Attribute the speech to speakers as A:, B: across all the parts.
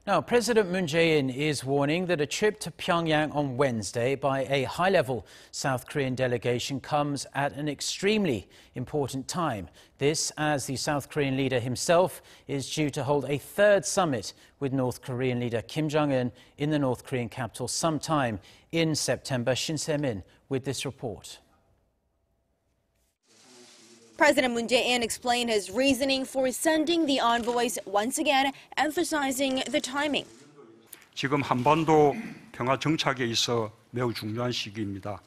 A: Now, President Moon Jae-in is warning that a trip to Pyongyang on Wednesday by a high-level South Korean delegation comes at an extremely important time. This as the South Korean leader himself is due to hold a third summit with North Korean leader Kim Jong-un in the North Korean capital sometime in September. Shin Se-min with this report.
B: President Moon Jae-in explained his reasoning for sending the envoys, once again emphasizing the timing.
C: 지금 한반도 평화 정착에 있어 매우 중요한 시기입니다.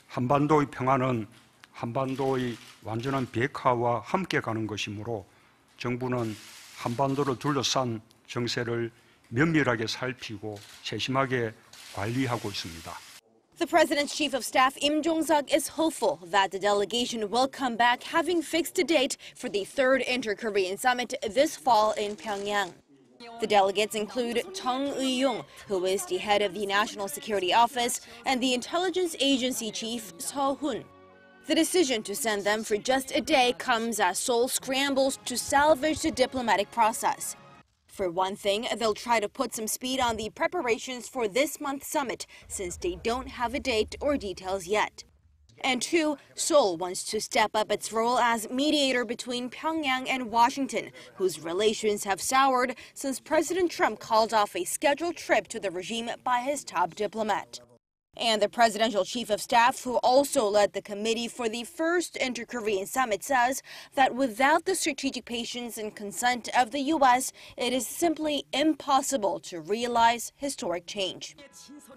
C: 한반도의 평화는 한반도의 완전한 비핵화와 함께 가는 것이므로 정부는 한반도를 둘러싼 정세를 면밀하게 살피고 세심하게 관리하고 있습니다.
B: The president's chief of staff, Jong-seok, is hopeful that the delegation will come back, having fixed a date for the third inter-Korean summit this fall in Pyongyang. The delegates include Chung Eui-yong, who is the head of the National Security Office, and the intelligence agency chief, Seo-hun. The decision to send them for just a day comes as Seoul scrambles to salvage the diplomatic process. For one thing, they'll try to put some speed on the preparations for this month's summit, since they don't have a date or details yet. And two, Seoul wants to step up its role as mediator between Pyongyang and Washington, whose relations have soured since President Trump called off a scheduled trip to the regime by his top diplomat. And the presidential chief of staff, who also led the committee for the first inter-Korean summit, says that without the strategic patience and consent of the U.S., it is simply impossible to realize historic change.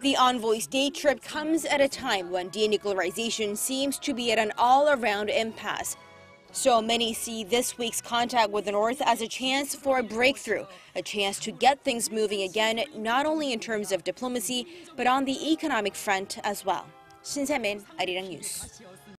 B: The envoy's day trip comes at a time when denuclearization seems to be at an all-around impasse. So many see this week's contact with the North as a chance for a breakthrough, a chance to get things moving again, not only in terms of diplomacy, but on the economic front as well. Shin Se-min, Arirang News.